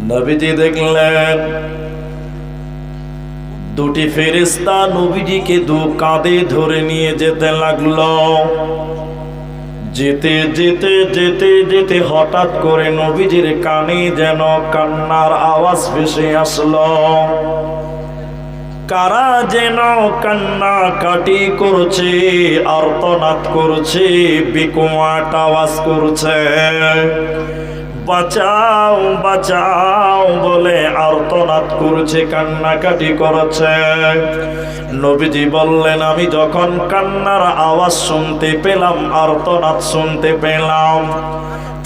নবীজি দেখলেন দুটি ফেরেশতা নবীজিকে দু কাঁধে ধরে নিয়ে যেতে লাগলো। যেতে যেতে যেতে যেতে হঠাৎ করে নবীজির কানে যেন কান্নার আওয়াজ ভেসে আসলো। কারা যেন কান্না কাটি করছে, আর্তনাদ করছে, বিকট আওয়াজ করছে, বাঁচাও বাঁচাও বলে আর্তনাদ করছে, কান্নাকাটি করছে। নবীজি বললেন, আমি যখন কান্নার আওয়াজ শুনতে পেলাম, আর্তনাদ শুনতে পেলাম,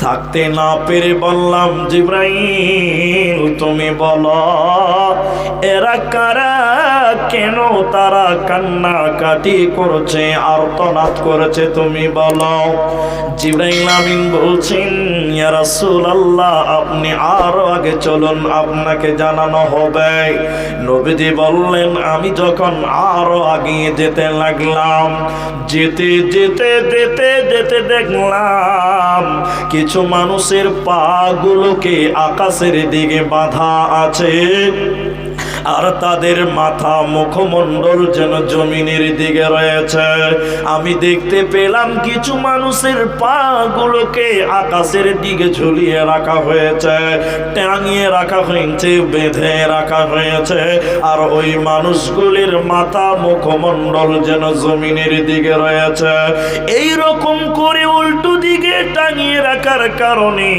থাকতে না পেরে বললাম, জিবরাইল তুমি বলো এরা কারা, কেন তারা কান্নাকাটি করছে, আর্তনাদ করেছে, তুমি বলো। জিবরাইল আমিন বলছেন, ইয়া রাসূলুল্লাহ আপনি আরো আগে চলুন, আপনাকে জানানো হবে। নবীজি বললেন, আমি যখন আরো আগিয়ে যেতে লাগলাম, যেতে যেতে যেতে যেতে দেখলাম কিছু মানুষের পা গুলোকে আকাশের দিকে বাঁধা আছে, আর তাদের মাথা মুখমণ্ডল যেন জমিনের দিকে রয়েছে। আমি দেখতে পেলাম কিছু মানুষের পা গুলোকে আকাশের দিকে ঝুলিয়ে রাখা হয়েছে, টাঙিয়ে রাখা হয়েছে, বেঁধে রাখা হয়েছে, আর ওই মানুষগুলির মাথা মুখমণ্ডল যেন জমিনের দিকে রয়েছে। এই রকম করে উল্টো দিকে টাঙিয়ে রাখার কারণে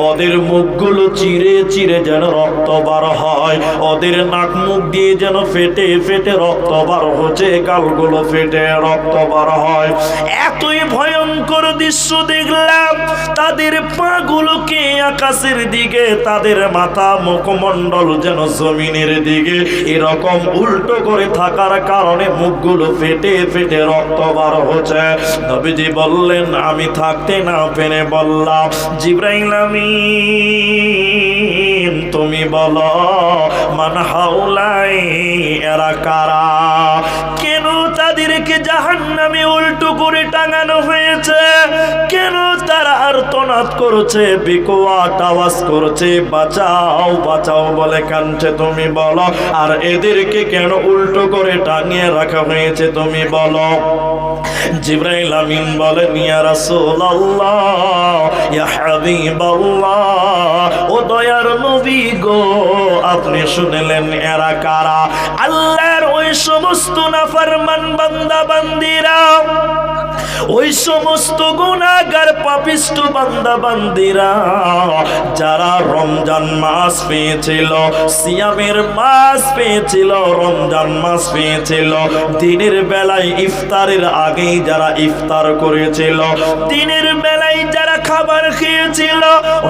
ওদের মুখগুলো চিরে চিরে যেন রক্ত বার হয়, ওদের নাক মুখ দিয়ে যেন ফেটে ফেটে রক্ত বার হচ্ছে, গালগুলো ফেটে রক্ত বার হয়। এতই ভয়ঙ্কর দৃশ্য দেখলাম, তাদের পা গুলোকে আকাশের দিকে, তাদের মাথা মুখমণ্ডল যেন জমিনের দিকে এরকম উল্টো করে থাকার কারণে মুখগুলো ফেটে ফেটে রক্ত বার হচ্ছে। নবীজি বললেন, আমি থাকতে না পেরে বললাম, জিবরাইল আমিন তুমি বলো মান হাউলাই এরা কারা, কেন তাদেরকে জাহান্নামে উল্টো করে টাঙানো হয়েছে, কেন তারা আর্তনাদ করছে, বিকট আওয়াজ করছে, বাঁচাও বাঁচাও বলে কাঁদছে, তুমি বলো। আর এদেরকে কেন উল্টো করে টাঙিয়ে রাখা হয়েছে, তুমি বলো। জিবরাইল আমিন বলেন, ইয়া রাসূলুল্লাহ ইয়া হাবিবাল্লাহ, ও দয়ার নবী গো আপনি শুনলেন এরা কারা। আল্লাহর ওই সমস্ত নাফরমান বান্দা বান্দিরা, ওই সমস্ত গুনাহগার পাপিষ্ঠ বান্দা বান্দিরা যারা রমজান মাস পেয়েছিল, সিয়ামের মাস পেয়েছিল, রমজান মাস পেয়েছিল, দিনের বেলায় ইফতারের আগেই যারা ইফতার করেছিল, দিনের বেলায় যারা খাবার খেয়েছিল,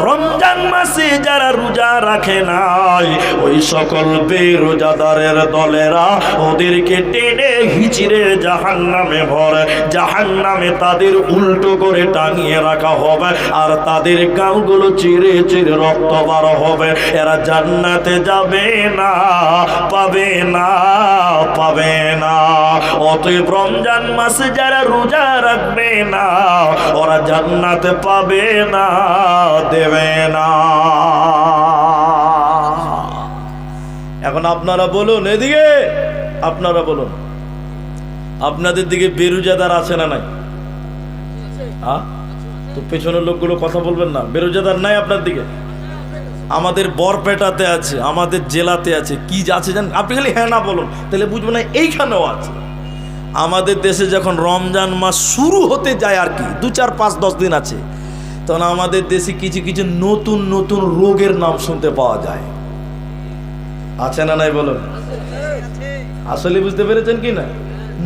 রমজান মাসে যারা রোজা রাখে নাই, ওই সকল বেরোজাদারের দলেরা ওদেরকে টেনে হিচড়ে জাহান্নামে ভরে, জাহান্নামে তাদের উল্টো করে টাঙিয়ে রাখা হবে, আর তাদের গালগুলো চিরে চিরে রক্ত বার হবে। এরা জান্নাতে যাবে না, পাবে না, পাবে না। অতএব রমজান মাসে যারা রোজা রাখবে না, ওরা জান্নাতে পাবে না, দেবে না। এখন আপনারা বলুন, এদিকে আপনারা বলুন, আপনাদের দিকে বেরোজাদার আছে না নাই? তো পেছনের লোকগুলো কথা বলবেন না, বেরোজাদার নাই আপনার দিকে? আমাদের বরপেটাতে আছে, আমাদের জেলাতে আছে, কি আছে জানেন? আপনি খালি হ্যাঁ না বলুন, তাহলে বুঝবো না এইখানেও আছে। আমাদের দেশে যখন রমজান মাস শুরু হতে যায়, আর কি 2, 4, 5, 10 দিন আছে, তখন আমাদের দেশে কিছু কিছু নতুন নতুন রোগের নাম শুনতে পাওয়া যায়। আছে না নাই বলুন? আসলে বুঝতে পেরেছেন কি না?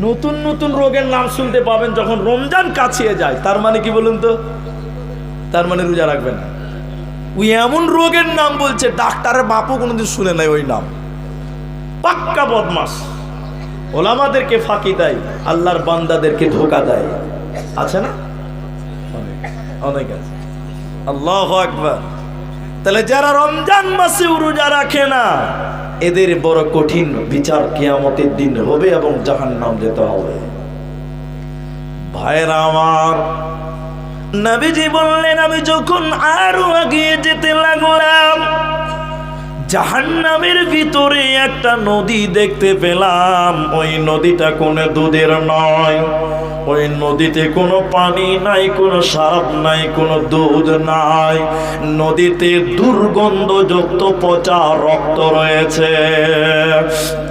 নতুন নতুন রোগের নাম শুনতে পাবেন যখন রমজান কাছিয়ে যায়। তার মানে কি বলুন তো? তার মানে রোজা রাখবেন না। ওই এমন রোগের নাম বলছে, ডাক্তারের বাপও কোনোদিন শুনে নাই ওই নাম। পাক্কা বদমাস, ওলামাদেরকে ফাঁকি দেয়, আল্লাহর বান্দাদেরকে ধোঁকা দেয়। আছে না? অনেক আছে। আল্লাহু আকবার। তাহলে যারা রমজান মাসে রোজা রাখে না, এদের বড় কঠিন বিচার কিয়ামতের দিন হবে এবং জাহান্নাম যেতে হবে। ভাইরা আমার, নবীজি বললেন, আমি যখন আরো এগিয়ে যেতে লাগলাম, জাহান্নামের ভিতরে একটা নদী দেখতে পেলাম। ওই নদীটা কোনো দুধের নয়, ওই নদীতে কোনো পানি নাই, কোনো সাপ নাই, কোনো দুধ নাই। নদীতে দুর্গন্ধযুক্ত পচা রক্ত রয়েছে,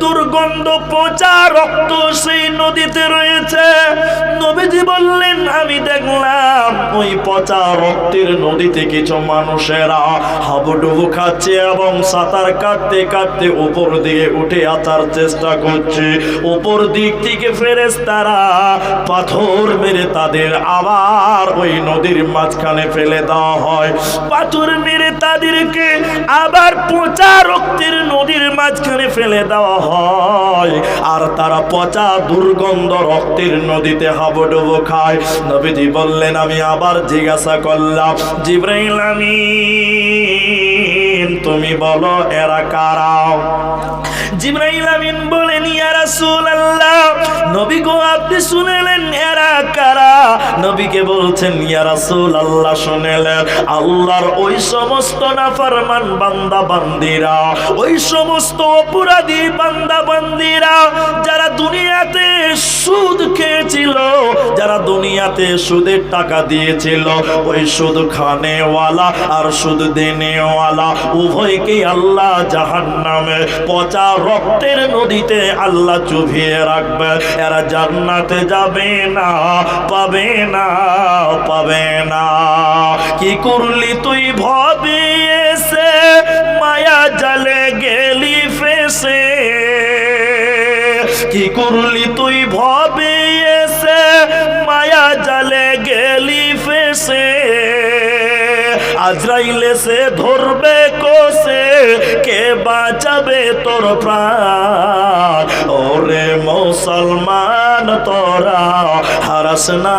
দুর্গন্ধ পচা রক্ত সেই নদীতে রয়েছে। নবীজি বললেন, আমি দেখলাম ওই পচা রক্তের নদীতে কিছু মানুষেরা হাবুডুবু খাচ্ছে এবং সাঁতার কাটতে কাটতে উপর দিকে উঠে আসার চেষ্টা করছে। উপর দিক থেকে ফেরেশতারা পাথর মেরে তাদের আবার ওই নদীর মাঝখানে ফেলে দেওয়া হয়। পাথর মেরে তাদেরকে আবার পচা রক্তের নদীর মাঝখানে ফেলে দেওয়া হয়, আর তারা পচা দুর্গন্ধ রক্তের নদীতে হাবুডুবু খায়। নবীজি বললেন, আমি আবার জিজ্ঞাসা করলাম, জিবরাইল আমিন তুমি বলো এরা কারা? জিবরাইল আমিন বলেন, ইয়া রাসূলুল্লাহ, নবী গো আপনি শুনলেন এরা কারা? নবীকে বলছেন, ইয়া রাসূলুল্লাহ শুনলেন, আল্লাহর ওই সমস্ত নাফরমান বান্দা বান্দীরা, ওই সমস্ত অপরাধী বান্দা বান্দীরা যারা দুনিয়াতে সুদ খেয়েছিল, যারা দুনিয়াতে সুদের টাকা দিয়েছিল, ওই সুদ খানেওয়ালা আর সুদ দেনেওয়ালা উভয়কে আল্লাহ জাহান্নামে পচা রক্তের নদীতে আল্লাহ চুবিয়ে রাখবে। এরা জান্নাতে যাবে না, পাবে না, পাবে না। কি করলি তুই ভবে এসে, মায়া জালে গেলি ফেসে। কি করলি তুই ভবে এসে, মায়া জালে গেলি ফেসে। আজরাইল এসে ধরবে কোসে, কে বাঁচাবে তোর প্রাণ? ওরে মুসলমান তোরা হারাস না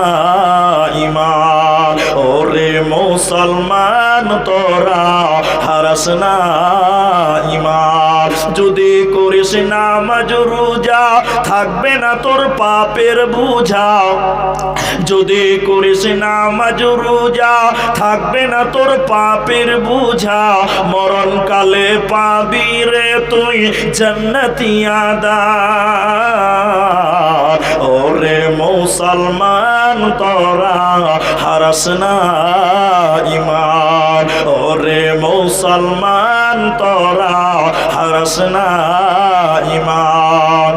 ঈমান, ওরে মুসলমান তোরা হারাস না ঈমান। যদি করিস নামাজ রোজা, থাকবে না তোর পাপের বোঝা। যদি করিস নামাজ রোজা, থাকবে না তোর পাপের বোঝা। মরণকালে পাবি রে তুই জান্নাতি আদার। ওরে মুসলমান তোরা হারাস না ঈমান, ওরে মুসলমান তোরা হারাস না ঈমান।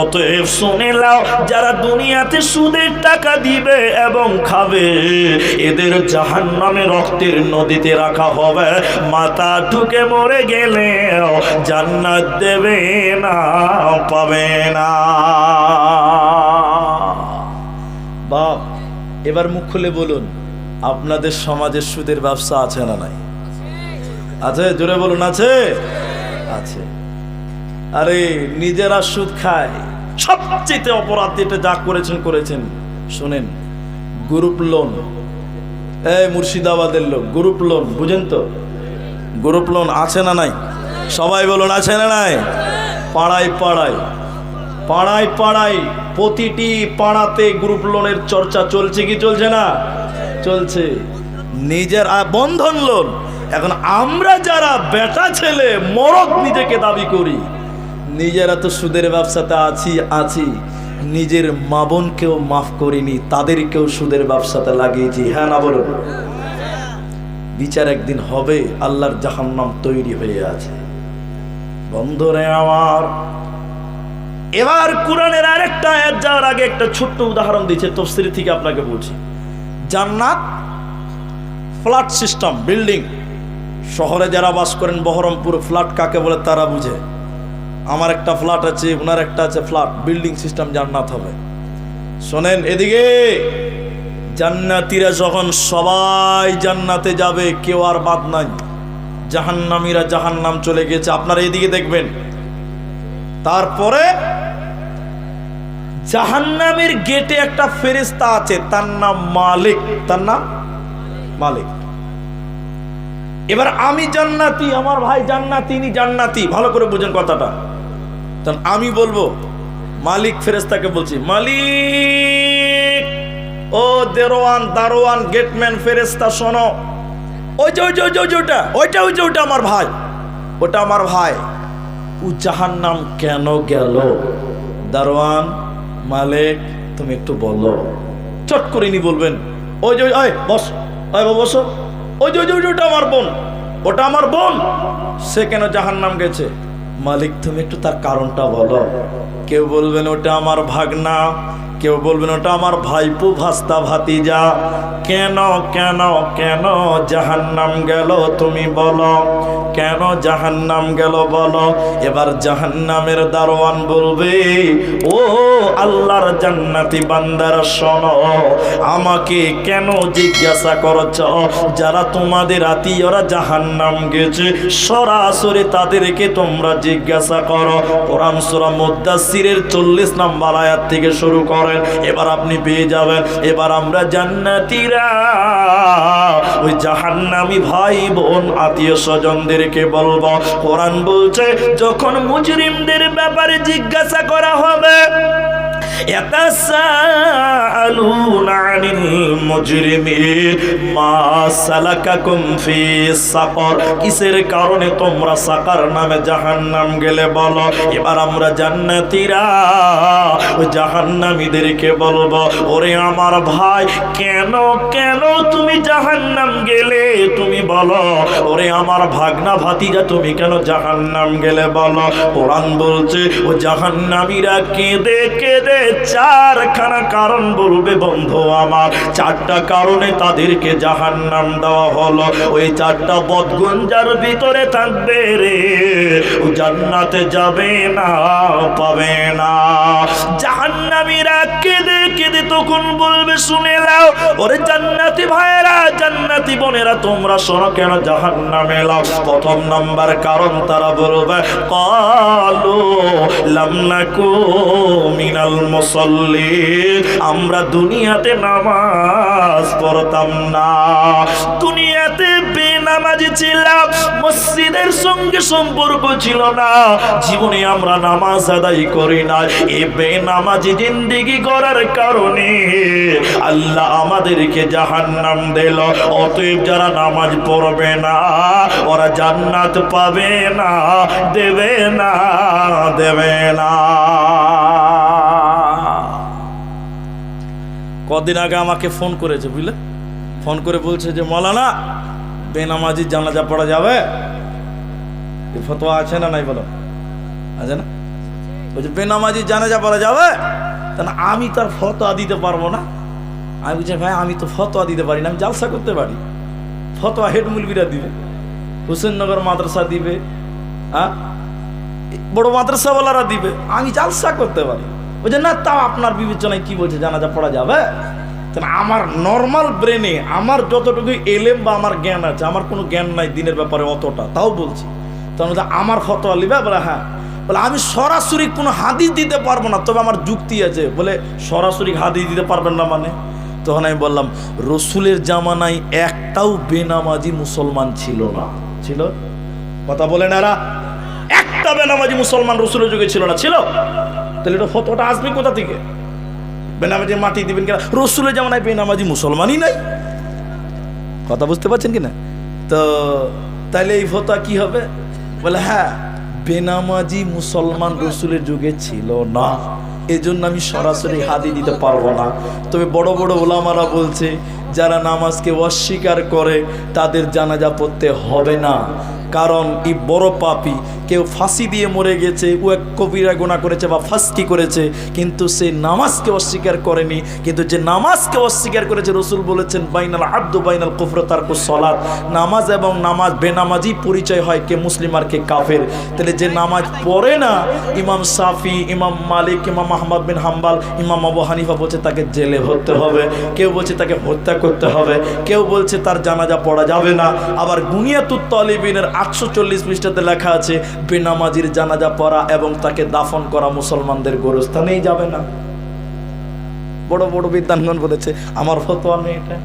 অতএব শুনে নাও, যারা দুনিয়াতে সুদের টাকা দিবে এবং খাবে, এদের জাহান্নামে রক্তের নদীতে রাখা হবে। মাথা ঢুকে মরে গেলে জান্নাত দেবে না, পাবে না। বাপ, এবার মুখ খুলে বলুন, আপনাদের সমাজে সুদের ব্যবসা আছে না নাই? আছে? জোরে বলুন, আছে? আছে। আরে নিজেরা সুদ খায়। সবচেয়ে অপরাধ যেটা যা করেছেন করেছেন, শুনেন, গ্রুপ লোন। এই মুর্শিদাবাদের লোক, গ্রুপ লোন বুঝেন তো? গ্রুপ লোন আছে না নাই? সবাই বলুন, আছে না নাই? পাড়ায় পাড়ায়, পাড়ায় পাড়ায়, প্রতিটি পাড়াতে গ্রুপ লোনের চর্চা চলছে কি চলছে না? চলছে। নিজের বন্ধন লোন। এখন আমরা যারা বেটা ছেলে মরদ নিজেকে দাবি করি, নিজেরা তো সুদের ব্যবসাতে আছি, নিজের মা বোনকেও মাফ করিনি, তাদেরকেও সুদের ব্যবসাতে লাগিয়েছি। হ্যাঁ না বলুন? বিচার একদিন হবে, আল্লাহর জাহান্নাম তৈরি হয়ে আছে। বন্ধুরে আমার, এবার কোরআনের আরেকটা আয়াত যাওয়ার আগে একটা ছোট্ট উদাহরণ দিচ্ছে, তাফসীর থেকে আপনাকে বলছি। জান্নাত ফ্ল্যাট সিস্টেম, বিল্ডিং। শহরে যারা বাস করেন, বহরমপুর ফ্ল্যাট কাকে বলে তারা বুঝে। আমার একটা ফ্ল্যাট আছে, ওনার একটা আছে ফ্ল্যাট, বিল্ডিং সিস্টেম জান্নাত হবে। শোনেন এদিকে, জান্নাতীরা যখন সবাই জান্নাতে যাবে, কেউ আর বাদ নাই। জাহান্নামীরা জাহান্নাম চলে গেছে, আপনারা এদিকে দেখবেন। তারপরে জাহান্নামের গেটে একটা ফেরেশতা আছে, তার নাম মালিক। তার নাম মালিক। এবার আমি জান্নাতি, আমার ভাই জান্নাতি, ইনি জান্নাতি, ভালো করে বুঝেন কথাটা। তখন আমি বলবো, মালিক ফেরেশতাকে বলছি, মালিক, ও দেরওয়ান, দারোয়ান, গেটম্যান ফেরেশতা, শোনো, ওই যে ওইটা আমার ভাই। ওটা আমার ভাই, ও জাহান্নাম কেন গেল? দারোয়ান, মালিক, তুমি একটু বলো। চট করে নি বলবেন, ওই যে ওই বস, ওই বসো, ওই যে ওটা আমার বোন, ওটা আমার বোন, সে কেন জাহান্নাম গেছে? মালিক, তুমি একটু তার কারণটা বলো। কেউ বলবেন ওটা আমার ভাগনা, কেউ বলবেন ওটা আমার ভাইপো, ভাস্তা, ভাতিজা। কেন কেন কেন জাহান্নাম গেল তুমি বলো, কেন জাহান্নাম গেল বলো। এবার জাহান্নামের দারোয়ান বলবে, ও আল্লাহর জান্নাতি বান্দারা শোনো, আমাকে কেন জিজ্ঞাসা করছ? যারা তোমাদের আত্মীয়রা জাহান্নাম গেছে সরাসরি তাদেরকে তোমরা জিজ্ঞাসা করো। কোরআন সূরা মুদ্দাসসিরের 40 নম্বর আয়াত থেকে শুরু করেন, এবার আপনি পেয়ে যাবেন। এবার আমরা জান্নাতীরা ওই জাহান্নামী ভাই বোন আত্মীয় স্বজনদেরকে বলবো, কোরআন বলছে যখন মুজরিমদের ব্যাপারে জিজ্ঞাসা করা হবে, ইয়াতাসাআলুনা আনিল মুজরিমিন মা সালাকাকুম ফি সাকর, কিসের কারণে তোমরা সাকার নামে জাহান্নাম গেলে বলো। এবার আমরা জান্নাতীরা ওই জাহান্নামীদেরকে বলবো, ওরে আমার ভাই, কেন কেন তুমি জাহান্নাম গেলে তুমি বলো। ওরে আমার ভাগনা, ভাতিজা, তুমি কেন জাহান্নাম গেলে বলো। কোরআন বলছে ও জাহান্নামীরা কেঁদে কেঁদে চারখানা কারণ বলবে বন্ধু আমার, চারটা কারণে তাদেরকে জাহান্নাম দেওয়া হলো। ওই চারটা বদগুণ যার ভিতরে থাকবে রে, ও জান্নাতে যাবে না, পাবে না। জাহান্নামীরা কেঁদে কেঁদে তখন বলবে, শুনে নাও ওরে জান্নাতি ভাইয়েরা, জান্নাতি বোনেরা, তোমরা শোনো কেন জাহান্নামে এলাম। প্রথম নাম্বার কারণ তারা বলবে, ক্বালু লাম নাকু মিনাল মুসাল্লিন, আমরা দুনিয়াতে নামাজ পড়তাম না, দুনিয়াতে বেনামাজি ছিলাম, মসজিদের সঙ্গে সম্পর্ক ছিল না, জীবনে আমরা নামাজ আদায় করি না। এই বেনামাজি জিন্দেগি করার কারণে আল্লাহ আমাদেরকে জাহান্নাম দিল। অতএব যারা নামাজ পড়বে না ওরা জান্নাত পাবে না, দেবে না, দেবে না। কদিন আগে আমাকে ফোন করেছে, বুঝলে, ফোন করে বলছে যে মৌলানা বেনামাজি জানাজা পড়া যাবে? এই ফতোয়া আছে না নাই বলো? আছে না? বলছে বেনামাজি জানাজা পড়া যাবে? তাহলে আমি তার ফতোয়া দিতে পারবো না। আমি বলছি ভাই আমি তো ফতোয়া দিতে পারি না, আমি জালসা করতে পারি। ফতোয়া হেড মুলবিরা দিবে, হুসেননগর মাদ্রাসা দিবে, হ্যাঁ বড় মাদ্রাসাওয়ালারা দিবে, আমি জালসা করতে পারি। বলছে না, তাও আপনার বিবেচনায় কি বলছে জানাজা পড়া যাবে? তাহলে আমার নর্মাল ব্রেনে আমার যতটুকু এলেম বা আমার জ্ঞান আছে, আমার কোনো জ্ঞান নাই দিনের ব্যাপারে অতটা, তাও বলছি, তার মধ্যে আমার ফতোয়া লিবে? বলে হ্যাঁ। বলে আমি সরাসরি কোনো হাদিস দিতে পারবো না, তবে আমার যুক্তি আছে। বলে সরাসরি হাদিস দিতে পারবেন না মানে? তখন আমি বললাম রসুলের জামানায় একটাও বেনামাজি মুসলমান ছিল না। ছিল? কথা বলেন এরা, একটা বেনামাজি মুসলমান রসুলের যুগে ছিল না। ছিল? তাহলে এটা ফতোয়াটা আসবে কোথা থেকে? বেনামাজি মাটি দিবেন কিনা? রসুলের জামানায় বেনামাজি মুসলমানই নাই। কথা বুঝতে পারছেন কিনা? তো তাইলে এই ফতোয়া কি হবে? বলে হ্যাঁ, বেনামাজি মুসলমান রসুলের যুগে ছিল না, এজন্য আমি সরাসরি হাদিস দিতে পারবো না। তবে বড় বড় ওলামারা বলছে যারা নামাজকে অস্বীকার করে তাদের জানাজা পড়তে হবে না, কারণ এই বড় পাপী। কেউ ফাঁসি দিয়ে মরে গেছে, ও এক কবিরা গুনাহ করেছে বা ফাঁসকি করেছে, কিন্তু সে নামাজকে অস্বীকার করেনি। কিন্তু যে নামাজকে অস্বীকার করেছে, রসুল বলেছেন বাইনাল আব্দু বাইনাল কুফর তারকুস সালাত, নামাজ এবং নামাজ বেনামাজি পরিচয় হয় কে মুসলিম আর কে কাফের। তাহলে যে নামাজ পড়ে না, ইমাম শাফি, ইমাম মালিক, ইমাম আহমদ বিন হাম্বল, ইমাম আবু হানিফা বলছে তাকে জেলে হতে হবে, কেউ বলছে তাকে হত্যা করতে হবে, কেউ বলছে তার জানাজা পড়া যাবে না। আবার গুনিয়াতুত তালিবিনের 840 পৃষ্ঠাতে লেখা আছে বেনামাজির জানাজা পড়া এবং তাকে দাফন করা মুসলমানদের গোরস্থানেই যাবে না। বড় বড় বিদ্বানগণ বলেছে, আমার ফতোয়া নেই এটা।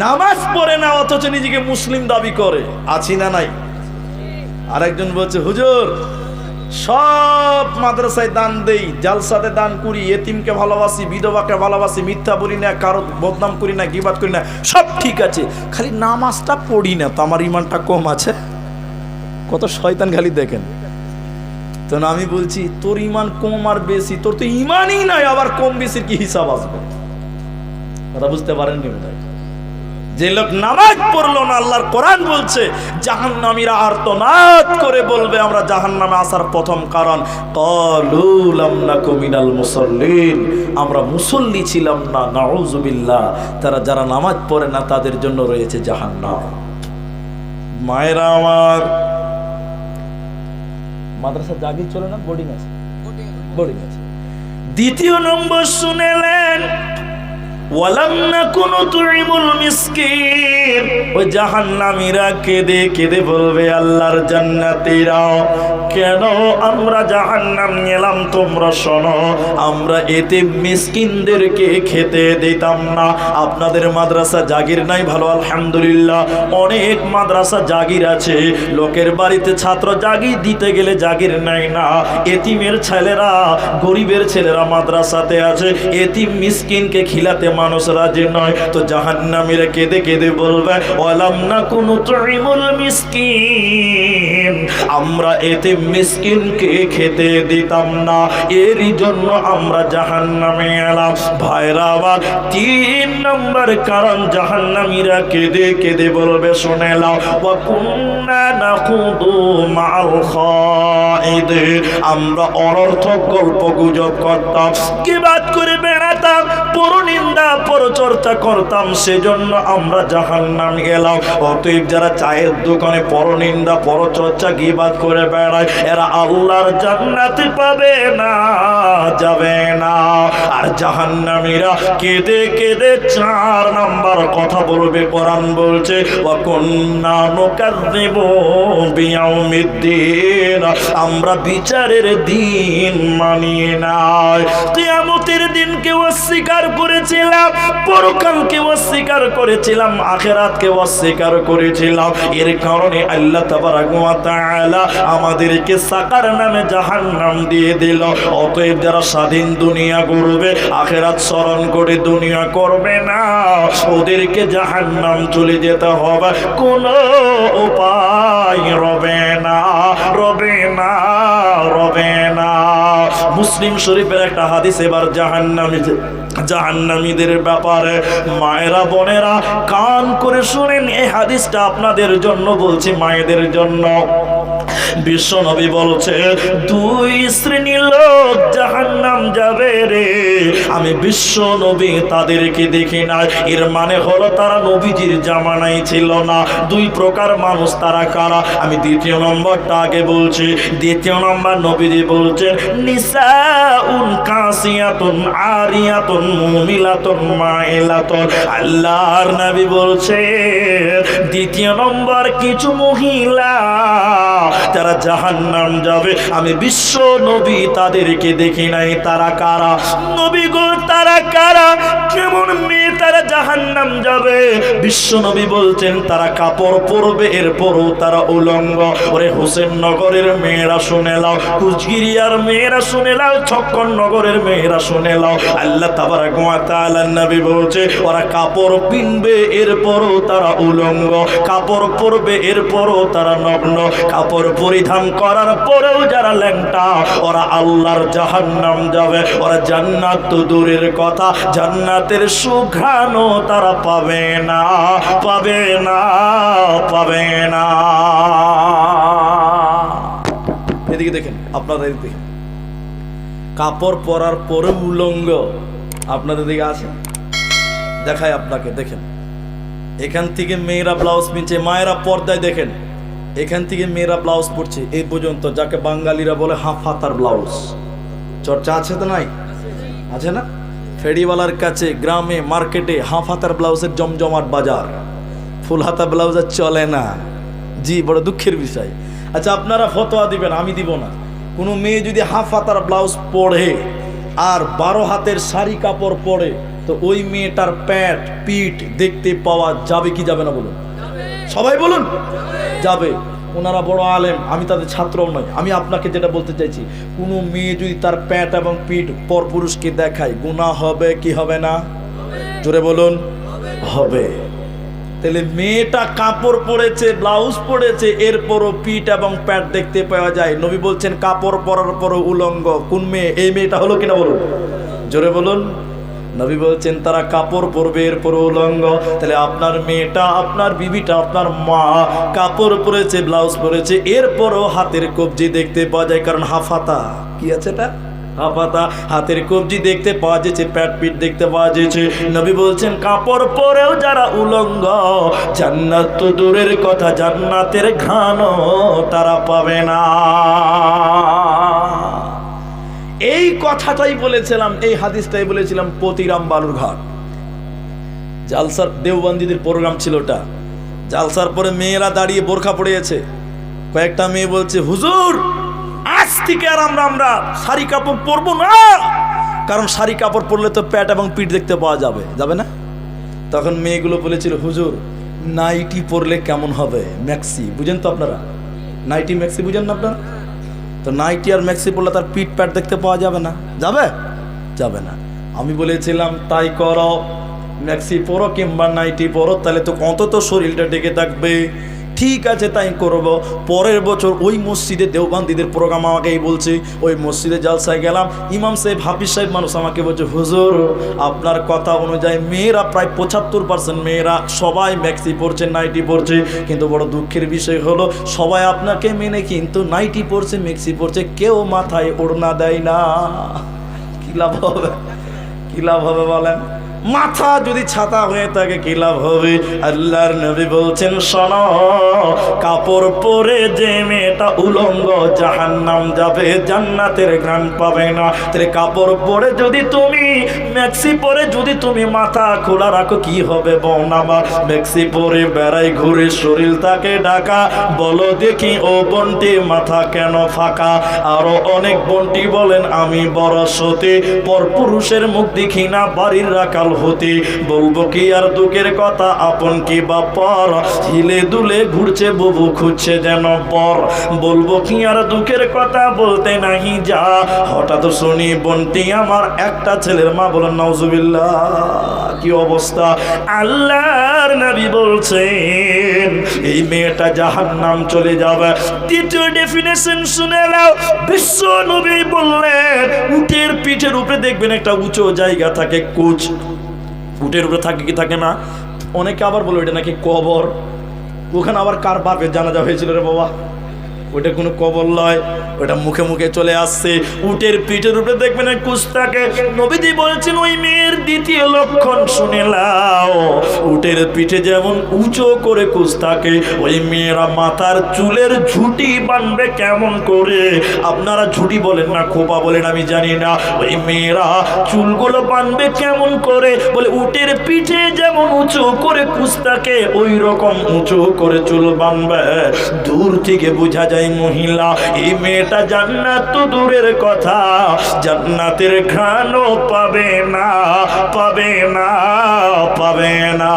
নামাজ পড়ে না অথচ নিজেকে মুসলিম দাবি করে, আছি না নাই? আরেকজন বলছে হুজুর সব মাদ্রাসায় দান দেই, জালসাতে দান করি, এতিমকে ভালোবাসি, বিধবাকে ভালোবাসি, মিথ্যা বলি না, কারো বদনাম করি না, গীবাত করি না, সব ঠিক আছে, খালি নামাজটা পড়ি না, তো আমার ইমানটা কম আছে? কত শয়তান খালি দেখেন। তো আমি বলছি তোর ইমান কম আর বেশি, তোর তো ইমানই নাই, আবার কম বেশির কি হিসাব আসবে? কথা বুঝতে পারেননি বোধহয়। যে লোক নামাজ পড়লো না, আল্লাহর কোরআন বলছে জাহান্নামীরা আর্তনাদ করে বলবে আমরা জাহান্নামে আসার প্রথম কারণ ক্বালু লাম নাকু মিনাল মুসাল্লিন, আমরা মুসল্লি ছিলাম না, নাউযুবিল্লাহ। তারা যারা নামাজ পড়ে না তাদের জন্য রয়েছে জাহান্নাম। মায়েরা আমার, মাদ্রাসা জাগি চলে না, বোর্ডিং আছে, বোর্ডিং আছে। দ্বিতীয় নম্বর শুনেলেন ওয়ালাম নাকুনু তুইমুল মিসকিন, ওই জাহান্নামীরা কেঁদে কেঁদে বলবে আল্লাহর জান্নাতীরা কেন আমরা জাহান্নাম গেলাম? তোমরা শোনো, আমরা এতিম মিসকিনদেরকে খেতে দিতাম না। আপনাদের মাদ্রাসা জাগির নাই, ভালো আলহামদুলিল্লাহ। অনেক মাদ্রাসা জাগির আছে, লোকের বাড়িতে ছাত্র জাগির দিতে গেলে জাগির নাই না। এতিমের ছেলেরা, গরিবের ছেলেরা মাদ্রাসাতে আছে, এতিম মিসকিনকে খিলাতে মানুষ রাজি নয়। তো জাহান্নামীরা কেঁদে কেঁদে বলবে ওয়ালাম নাকুনু তুইমুল মিসকিন, আমরা এতিম মিসকিনকে খেতে দিতাম না, এরই জন্য আমরা জাহান্নামে এলাম। ভাইরা আমার, 3 নম্বর কারণ জাহান্নামীরা কেঁদে কেঁদে বলবে শুনে নাও ওয়া কুন্না নাখুদু মাআল খাইদিন, আমরা অনর্থক গল্প গুজব করতাম, গীবত করে বেড়াতাম, পরনিন্দা পরচর্চা করতাম, সেজন্য আমরা জাহান্নামে গেলাম। অতএব যারা চায়ের দোকানে পরনিন্দা পরচর্চা গীবত করে বেড়ায় এরা আল্লাহর জান্নাতে পাবে না, যাবে না। আর জাহান্নামীরা কেঁদে কেঁদে 4 নাম্বার কথা বলবে। কোরআন বলছে ওয়া কুন্না নুকাযযিবু বিয়াউমিদ্দিন, আমরা বিচারের দিন মানি না। কিয়ামতের দিনকে অস্বীকার করেছিলাম, পরকালকে অস্বীকার করেছিলাম, আখিরাতকে অস্বীকার করেছিলাম। এর কারণে আল্লাহ তাবারক ওয়া তাআলা আমাদেরকে সাকার নামে জাহান্নাম দিয়ে দিল। অতএব যারা স্বাধীন দুনিয়া করবে, আখিরাত স্মরণ করে দুনিয়া করবে না, ওদেরকে জাহান্নাম চলে যেতে হবে, কোনো উপায় রবে না, রবে না, রবে না। মুসলিম শরীফের একটা হাদিস এবার জাহান্নামীদের ব্যাপারে। মায়েরা বোনেরা কান করে শুনেন, এই হাদিসটা আপনাদের জন্য বলছি, মায়েদের জন্য। বিশ্ব নবী বলছে 2 শ্রেণীর লোক জাহান্নাম যাবে রে, আমি বিশ্ব নবী তাদেরকে দেখি না। এর মানে হলো তারা নবীজির জামানায় ছিল না। 2 প্রকার মানুষ, তারা কারা? আমি দ্বিতীয় নম্বরটা আগে বলছি। দ্বিতীয় নম্বর নবীজি বলছেন নিসাউন কাসিয়াতুন আরিয়াতুন মুমিলাতুন মাইলাতুন। আল্লাহর নবী বলছে দ্বিতীয় নম্বর কিছু মহিলা যারা জাহান্নাম যাবে, আমি বিশ্ব নবী তাদেরকে দেখি নাই। তারা কারা? নবী গো, তারা কারা? কেমন মেয়ে তারা জাহান্নাম যাবে? বিশ্ব নবী বলছেন তারা কাপড় পরবে, এরপরও তারা উলঙ্গ। ওরে হোসেন নগরের মেয়েরা শুনে নাও, কুচগিরিয়ার মেয়েরা শুনে নাও, ছক্কন নগরের মেয়েরা শুনে নাও। আল্লাহ তাবারক ওয়া তাআলা নবী বলছে ওরা কাপড় পিনবে, এরপরও তারা উলঙ্গ, কাপড় পরবে, এরপরও তারা নগ্ন, কাপড় পরিধান করার পরেও যারা ল্যাংটা, ওরা আল্লাহর জাহান্নাম যাবে। ওরা জান্নাত তো দূরের কথা, জান্নাতের সুঘ্রাণও তারা পাবে না, পাবে না, পাবে না। এদিকে দেখেন, আপনাদের দেখেন, কাপড় পরার পরে উলঙ্গ আপনাদের দিকে আছে, দেখায় আপনাকে। দেখেন এখান থেকে মেয়েরা ব্লাউজ পিনছে, মায়েরা পর্দায় দেখেন, এখান থেকে মেয়েরা ব্লাউজ পরছে এই পর্যন্ত, যাকে বাঙালিরা বলে হাফ হাতার ব্লাউজ। চর্চা আছে তো নাই? আছে না? ফেরিওয়ালার কাছে, গ্রামে, মার্কেটে হাফ হাতার ব্লাউজের জমজমাট বাজার, ফুল হাতা ব্লাউজ আর চলে না। জি, বড় দুঃখের বিষয়। আচ্ছা, আপনারা ফতোয়া দিবেন, আমি দিব না। কোনো মেয়ে যদি হাফ হাতার ব্লাউজ পরে আর 12 হাতের শাড়ি কাপড় পরে, তো ওই মেয়েটার প্যাট পিঠ দেখতে পাওয়া যাবে কি যাবে না বলুন? সবাই বলুন যাবে। ওনারা বড় আলেম, আমি তাদের ছাত্রও নয়। আমি আপনাকে যেটা বলতে চাইছি, কোনো মেয়ে যদি তার প্যাট এবং পিঠ পরপুরুষকে দেখায়, গুনাহ হবে কি হবে না? জোরে বলুন, হবে। তাহলে মেয়েটা কাপড় পরেছে, ব্লাউজ পরেছে, এরপরও পিঠ এবং প্যান্ট দেখতে পাওয়া যায়। নবী বলছেন কাপড় পরার পরও উলঙ্গ। কোন মেয়ে? এই মেয়েটা হলো কিনা বলুন, জোরে বলুন। নবী বলছেন তারা কাপড় পরবে এরপরও উলঙ্গ। তাহলে আপনার মেয়েটা, আপনার বিবিটা, আপনার মা কাপড় পরেছে, ব্লাউজ পরেছে, এরপরও হাতের কবজি দেখতে পাওয়া যায়। কারণ হাফাতা কি আছে, এটা হাফাতা, হাতের কবজি দেখতে পাওয়া যাচ্ছে, প্যাট পিঠ দেখতে পাওয়া যাচ্ছে। নবী বলছেন কাপড় পরেও যারা উলঙ্গ, জান্নাত তো দূরের কথা, জান্নাতের ঘ্রাণও তারা পাবে না। এই কথাটাই বলেছিলাম, এই হাদিসটাই বলেছিলাম পতিরাম বালুরঘাট জালসার দেওবন্দীদের প্রোগ্রাম ছিল ওটা। জালসার পরে মেয়েরা দাঁড়িয়ে বোরখা পড়েছে। কয়েকটা মেয়ে বলছে হুজুর আজ থেকে আর আমরা শাড়ি কাপড় পরবো না, কারণ শাড়ি কাপড় পরলে তো প্যাট এবং পিঠ দেখতে পাওয়া যাবে না। তখন মেয়েগুলো বলেছিল হুজুর নাইটি পরলে কেমন হবে, ম্যাক্সি বুঝেন তো আপনারা, নাইটি ম্যাক্সি বুঝেন না আপনারা? তো নাইটি আর ম্যাক্সি পরলে তার পিঠ প্যাট দেখতে পাওয়া যাবে না, যাবে না। আমি বলেছিলাম তাই করো, ম্যাক্সি পরো কিংবা নাইটি পরো, তাহলে তো অন্তত শরীরটা ঢেকে থাকবে। ঠিক আছে তাই করব। পরের বছর ওই মসজিদে দেওবন্দীদের প্রোগ্রাম আমাকেই বলছে, ওই মসজিদে জালসায় গেলাম, ইমাম সাহেব হাফিজ সাহেব মানুষ আমাকে বলছে হুজুর আপনার কথা অনুযায়ী মেয়েরা প্রায় 75% মেয়েরা সবাই ম্যাক্সি পরছে, নাইটি পরছে, কিন্তু বড় দুঃখের বিষয় হলো সবাই আপনাকে মেনে কিন্তু নাইটি পরছে, ম্যাক্সি পরছে, কেউ মাথায় ওড়না দেয় না। কি লাভ হবে বলেন? মাথা যদি ছাতা হয়ে থাকে কি লাভ হবে? আল্লাহর নবী বলছেন শোনো, কাপড় পরে যে মেয়েটা উলঙ্গ জাহান্নাম যাবে, জান্নাতের ঘ্রাণ পাবে না। তাহলে কাপড় পরে যদি তুমি, ম্যাক্সি পরে যদি তুমি মাথা খোলা রাখো কি হবে বোন আমার? ম্যাক্সি পরে বেড়াই ঘুরে শরীর তাকে ঢাকা, বলো দেখি ও বোনটি মাথা কেন ফাঁকা? আরো অনেক বোনটি বলেন আমি বড় সতী, পরপুরুষের মুখ দেখি না বাড়ির রাখাল হতে, বলবো কি আর দুঃখের কথা, আপন কি বাপর, হিলে দুলে ঘুরছে বুবু খুঁজছে যেন পর, বলবো কি আর দুঃখের কথা, বলতে নাহি যা, হঠাৎ শুনি বোনটি আমার একটা ছেলের মা। বলেন নাউজুবিল্লাহ, কি অবস্থা! আল্লাহর নবী বলছেন এই মেয়েটা জাহান্নাম চলে যাবে। দ্বিতীয় ডেফিনেশন শুনে নাও, বিশ্ব নবী বললেন উটের পিঠের উপরে দেখবেন একটা উঁচু জায়গা থাকে, কুচ, উটের উপরে থাকে কি থাকে না? অনেকে আবার বলে ওইটা নাকি কবর। ওখানে আবার কার বাপের জানাজা হয়েছিল রে বাবা? ওইটা কোনো কবর নয়, ওটা মুখে মুখে চলে আসছে। উটের পিঠের উপরে দেখবেন কুস্তাকে। নবীজি বলছেন ওই মেয়ের দ্বিতীয় লক্ষণ শুনে নাও, উটের পিঠে যেমন উঁচু করে কুস্তাকে, ওই মেয়েরা মাথার চুলের ঝুঁটি বানবে কেমন করে? আপনারা ঝুঁটি বলেন না খোপা বলেন আমি জানি না, ওই মেয়েরা চুলগুলো বানবে কেমন করে? বলে উটের পিঠে যেমন উঁচু করে কুস্তাকে, ওই রকম উঁচু করে চুল বানবে। দূর থেকে বোঝা যায় মহিলা, এই মেয়েটা জান্নাত তো দূরের কথা, জান্নাতের ঘ্রাণও পাবে না।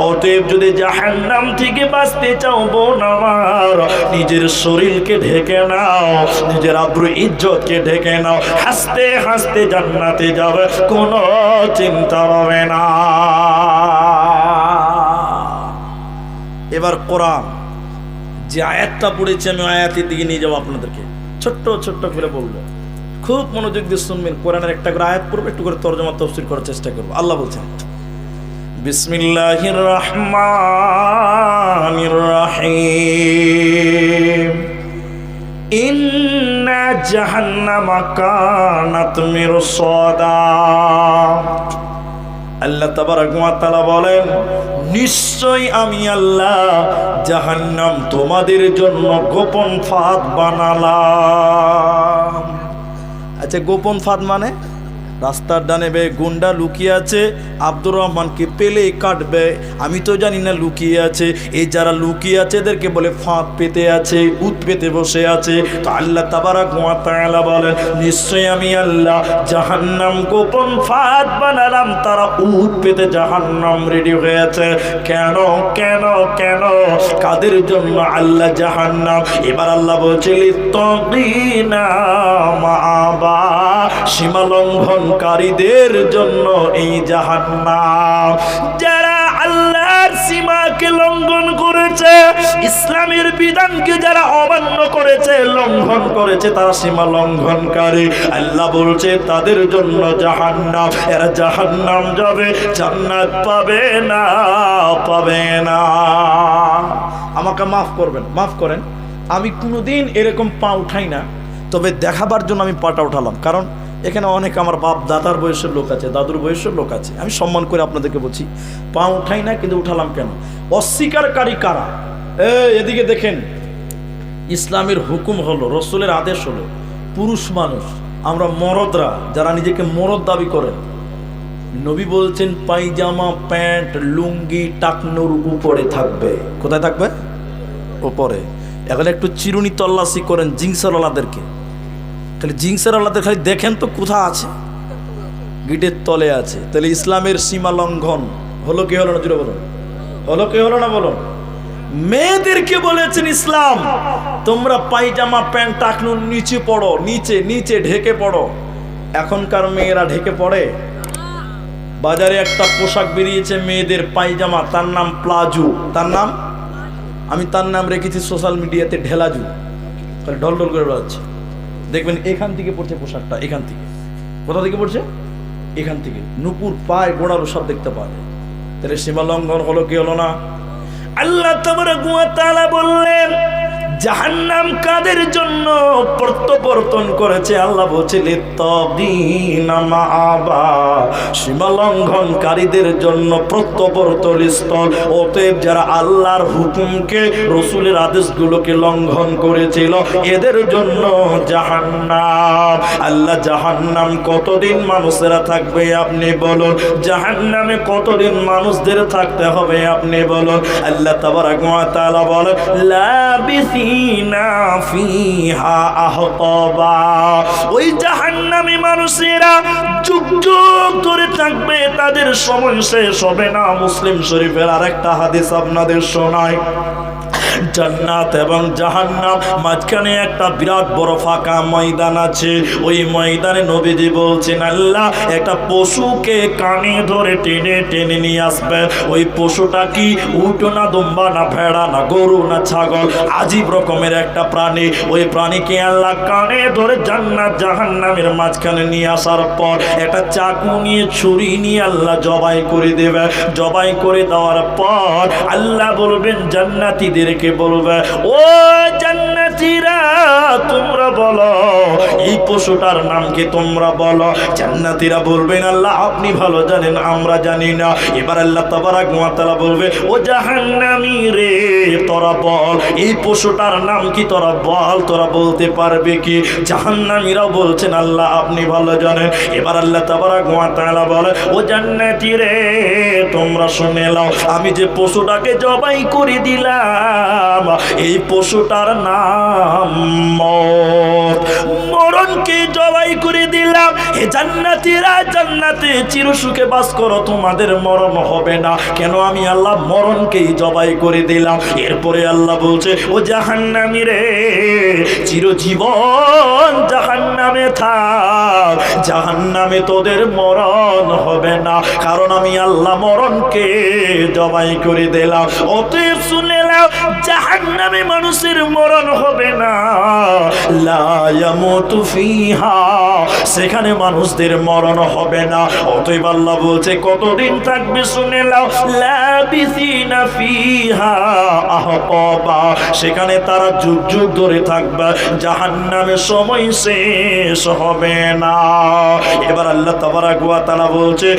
অতএব যদি জাহান্নাম থেকে বাঁচতে চাও বোন আমার, নিজের শরীরকে ঢেকে নাও, নিজের আব্রু ইজ্জতকে ঢেকে নাও, হাসতে হাসতে জান্নাতে যাবে, কোনো চিন্তা হবে না। এবার কোরআন যে আয়াতটা পড়েছি আমি আয়াতের দিকে নিয়ে যাবো আপনাদেরকে, ছোট্ট ছোট্ট করে বলবো, খুব মনোযোগ দিয়ে শুনবেন। কোরআনের একটা করে আয়াত পড়বো, একটু করে তরজমা তাফসীর করার চেষ্টা করবো। আল্লাহ বলছেন বিসমিল্লাহির রহমানির রহিম, ইন্না জাহান্নামা কানাত মিরসাদা। আল্লাহ তাবারক ওয়া তাআলা বলেন নিশ্চয় আমি আল্লাহ জাহান্নাম তোমাদের জন্য গোপন ফাঁদ বানালাম। আচ্ছা গোপন ফাঁদ মানে? রাস্তার ডানে বে গুন্ডা লুকিয়ে আছে, আব্দুর রহমানকে পেলে কাটবে, আমি তো জানি না লুকিয়ে আছে। এই যারা লুকিয়ে আছে এদেরকে বলে ফাঁদ পেতে আছে, উত পেতে বসে আছে। তো আল্লাহ তাবারক ওয়া তাআলা বলেন নিশ্চয় আমি আল্লাহ জাহান্নাম গোপন ফাঁদ বানালাম, তারা উত পেতে জাহান্নাম রেডি হয়ে আছে। কেন কেন কেন? কাদের জন্য আল্লাহ জাহান্নাম? এবার আল্লাহ বলছে লিত্তাগিনা মাআবা, সীমা লঙ্ঘনকারীদের জন্য এই জাহান্নাম। যারা আল্লাহর সীমাকে লঙ্ঘন করেছে, ইসলামের বিধানকে যারা অমান্য করেছে, লঙ্ঘন করেছে, তারা সীমা লঙ্ঘনকারী। আল্লাহ বলছে তাদের জন্য জাহান্নাম, এরা জাহান্নাম যাবে, জান্নাত পাবে না, পাবে না। আমাকে মাফ করবেন, মাফ করেন, আমি কোনোদিন এরকম পা উঠাই না, তবে দেখাবার জন্য আমি পাটা উঠালাম। কারণ এখানে অনেক আমার বাপ দাদার বয়সের লোক আছে, দাদুর বয়সের লোক আছে, আমি সম্মান করে আপনাদেরকে বলছি, পা উঠাই না, কিন্তু উঠালাম কেন? অস্বীকারী কারা? এদিকে দেখেন, ইসলামের হুকুম হলো, রসুলের আদেশ হলো, পুরুষ মানুষ আমরা মরদরা যারা নিজেকে মরদ দাবি করেন, নবী বলছেন পায়জামা, প্যান্ট, লুঙ্গি টাকনুর উপরে থাকবে। কোথায় থাকবে? উপরে। এখন একটু চিরুনি তল্লাশি করেন জিন্সওয়ালাদেরকে, খালি জিন্সওয়ালাদের খালি দেখেন তো কোথা আছে, গিটের তলে আছে। তাহলে ইসলামের সীমা লঙ্ঘন হলো কি হলো না? জুড়ে বলুন, হলো কি হলো না বলুন? মেয়েদেরকে বলেছেন ইসলাম তোমরা পায়জামা প্যান্ট টাকনুর নিচে পড়ো, নিচে নিচে ঢেকে পড়ো। এখনকার মেয়েরা ঢেকে পড়ে? বাজারে একটা পোশাক বেরিয়েছে মেয়েদের পায়জামা, তার নাম প্লাজো, তার নাম, আমি তার নাম রেখেছি সোশ্যাল মিডিয়াতে ঢেলাজু। তাহলে ঢল ঢল করে বেড়াচ্ছে, দেখবেন এখান থেকে পড়ছে পোশাকটা, এখান থেকে। কোথা থেকে পড়ছে? এখান থেকে, নুপুর পায় গোড়ালো সব দেখতে পায়। তাহলে সীমা লঙ্ঘন হলো কি হলো না? আল্লাহ তাবারক ওয়া তাআলা বললেন জাহান্নাম কাদের জন্য প্রত্যবর্তন করেছে? আল্লাহ বলছে লিত্তাগিনা মাআবা, সীমা লঙ্ঘনকারীদের জন্য প্রত্যবর্তন স্থল। অতএব যারা আল্লাহর হুকুমকে, রসুলের আদেশগুলোকে লঙ্ঘন করেছিল, এদের জন্য জাহান্নাম। আল্লাহ জাহান্নাম কতদিন মানুষেরা থাকবে আপনি বলুন? জাহান্নামে কতদিন মানুষদের থাকতে হবে আপনি বলুন? আল্লাহ তাবারক ওয়া তাআলা বলেন লাবিসিনা ফিহা আহকাবা, ওই জাহান্নামী মানুষেরা যুগ যুগ ধরে থাকবে, তাদের সময় শেষ হবে না। মুসলিম শরীফের আরেকটা হাদিস আপনাদের শোনায়, জান্নাত এবং জাহান্নাম মাঝখানে একটা বিরাট বড় ফাঁকা ময়দান আছে। ওই ময়দানে নবীজি বলছেন আল্লাহ একটা পশুকে কানে ধরে টেনে টেনে নিয়ে আসবেন। ওই পশুটা কি? উট না, দুম্বা না, ভেড়া না, গরু না, ছাগল, আজীব রকমের একটা প্রাণী। ওই প্রাণীকে আল্লাহ কানে ধরে জান্নাত জাহান্নামের মাঝখানে নিয়ে আসার পর একটা চাকু নিয়ে, ছুরি নিয়ে আল্লাহ জবাই করে দেবে। জবাই করে দেওয়ার পর আল্লাহ বলবেন জান্নাতীদেরকে, বলবে ও জান্নাতীরা তোমরা বলো এই পশুটার নাম কি, তোমরা বলো। জান্নাতীরা বলবেন আল্লাহ আপনি ভালো জানেন, আমরা জানি না। এবার আল্লাহ তাবারক ওয়া তাআলা বলবে ও জাহান্নামী রে তোরা বল এই পশুটার নাম কি, তোরা বল, তোরা বলতে পারবে কি? জাহান্নামীরাও বলছেন আল্লাহ আপনি ভালো জানেন। এবার আল্লাহ তাবারক ওয়া তাআলা বলে ও জান্নাতী রে তোমরা শুনে নাও, আমি যে পশুটাকে জবাই করে দিলাম এই পশুটার নাম মওত। মরণকে জবাই করে দিলাম। হে জান্নাতীরা, জান্নাতে চিরসুখে বাস করো, তোমাদের মরণ হবে না। কেন? আমি আল্লাহ মরণকেই জবাই করে দিলাম। এরপরে আল্লাহ বলছে ও জাহান্নামী রে চিরজীবন জাহান্নামে থাক, জাহান্নামে তোদের মরণ হবে না, কারণ আমি আল্লাহ মরণকে জবাই করে দিলাম। অতএব শুনে নাও, জাহান্নামে মানুষের মরণ হবে না, লা ইয়ামুতু ফিহা, সেখানে মানুষদের মরণ হবে না। অতএব আল্লাহ বলছে কতদিন থাকবে শুনে নাও, লাবিসিনা ফিহা আহকাবা, সেখানে তারা যুগ যুগ ধরে থাকবে, জাহান্নামে সময় শেষ হবে না। এবার আল্লাহ তাবারক ওয়া তাআলা বলছে